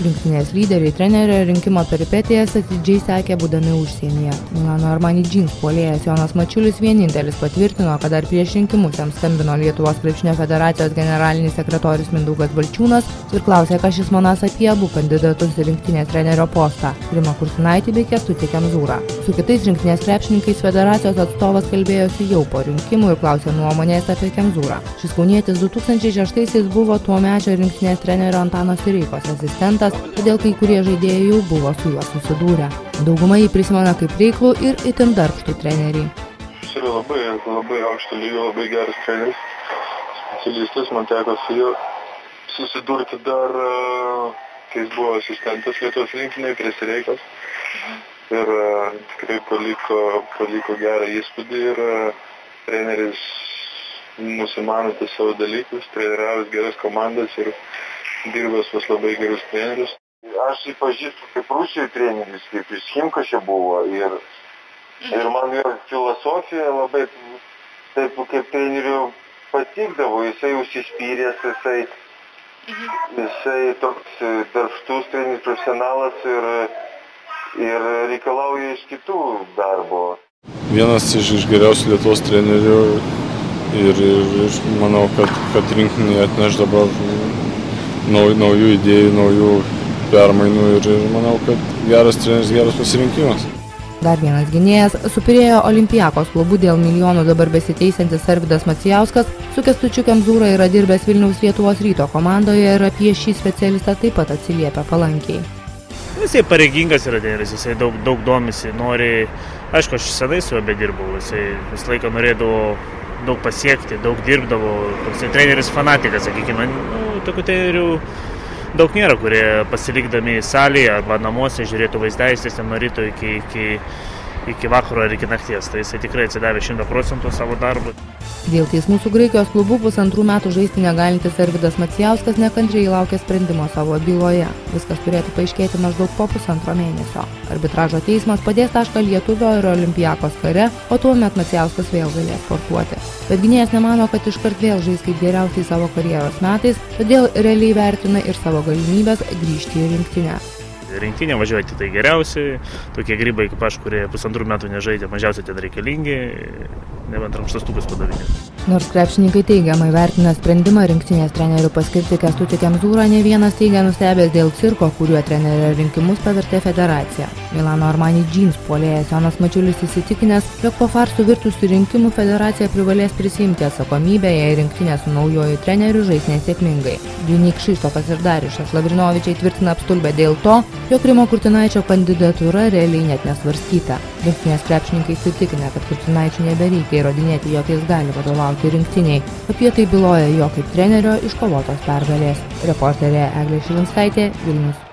Rinktinės lyderiai trenerio rinkimo peripetijas atidžiai sekė būdami užsienyje. Milano Armani Jeans puolėjas Jonas Mačiulis vienintelis patvirtino, kad dar prieš rinkimus jam skambino Lietuvos krepšinio federacijos generalinis sekretorius Mindaugas Balčiūnas ir klausė, ką šis manas apie abu kandidatus į rinktinės trenerio postą – Rimą Kurtinaitį bei Kęstutį Kemzūrą. Su kitais rinktinės krepšininkais federacijos atstovas kalbėjosi jau po rinkimų ir klausė nuomonės apie Kemzūrą. Šis kaunietis 2006-aisiais buvo tuomečio rinktinės trenerio Antano Sireikos asistentas, todėl kai kurie žaidėjai jau buvo su juo susidūrę. Dauguma jį prisimena kaip reiklų ir itin darbštų trenerį. Jis yra labai aukšto lygio, labai geras treneris, specialistas, man teko su juo susidurti dar, kai jis buvo asistentas Lietuvos rinktinėje prie Sireikos. Ir tikrai paliko gerą įspūdį ir treneris nusimano savo dalykus, treniravęs geras komandas ir dirbęs pas labai gerus trenerius. Aš jį pažįstu kaip Rusijoj treneris, kaip iš Chimkašė buvo ir man jo filosofija labai taip kaip treneriu patikdavo. Jisai užsispyręs, jisai toks darbštus treneris, profesionalas ir reikalauja iš kitų darbo. Vienas iš geriausių Lietuvos trenerių ir manau, kad rinktinė atneš dabar naujų idėjų, naujų permainų ir manau, kad geras treneris, geras pasirinkimas. Dar vienas gynėjas, su Pirėjo Olympiakos klubu dėl milijonų dabar besiteisantis Arvydas Macijauskas, su Kęstučiu Kemzūra yra dirbęs Vilniaus Lietuvos Ryto komandoje ir apie šį specialistą taip pat atsiliepia palankiai. Jisai pareigingas yra treneris, jisai daug domisi, nori, aišku, aš senai su juo bedirbau, jisai visą laiką norėdavo daug pasiekti, daug dirbdavo, toksai treneris fanatikas, sakykime, tokių trenerių daug nėra, kurie pasilikdami salėje arba namuose žiūrėtų vaizdaistės nuo ryto iki vakaro ar iki nakties, tai jisai tikrai atsidavė 100% savo darbui. Dėl teismų su Graikijos klubu 2 metų žaisti negalintis Arvydas Macijauskas nekantriai laukia sprendimo savo byloje. Viskas turėtų paaiškėti maždaug po 1,5 mėnesio. Arbitražo teismas padės tašką lietuvio ir Olympiakos kare, o tuomet Macijauskas vėl galės sportuoti. Bet gynėjas nemano, kad iškart vėl žais kaip geriausiai savo karjeros metais, todėl realiai vertina ir savo galimybės grįžti į rinktinę. Rinktinė važiuoti tai geriausiai, tokie grybai kaip aš, kurie 1,5 metų nežaidė, mažiausiai ten reikalingi, nebent rankštastukus padavinė. Nors krepšininkai teigiamai vertina sprendimą rinktinės trenerių paskirti Kęstutį Kemzūrą, ne vienas teigia nustebęs dėl cirko, kuriuo trenerio rinkimus pavertė federacija. Milano Armani Jeans puolėjas Jonas Mačiulis įsitikinęs, jog po farsų virtusių rinkimų federacija privalės prisiimti atsakomybę, jei rinktinė su naujoju treneriu žais nesėkmingai. Dvynik Kšištofas ir Dariušas Lavrinovičiai tvirtina apstulbę dėl to, jog Rimo Kurtinaičio kandidatūra realiai net nesvarstyta. Rinktinės krepšininkai įsitikinę, kad Kurtinaičiui nebereikia įrodinėti, jog jis gali vadovauti rinktiniai. Apie tai byloja jo kaip trenerio iškovotos pergalės. Reporterė Eglė Šilinskaitė, Vilnius.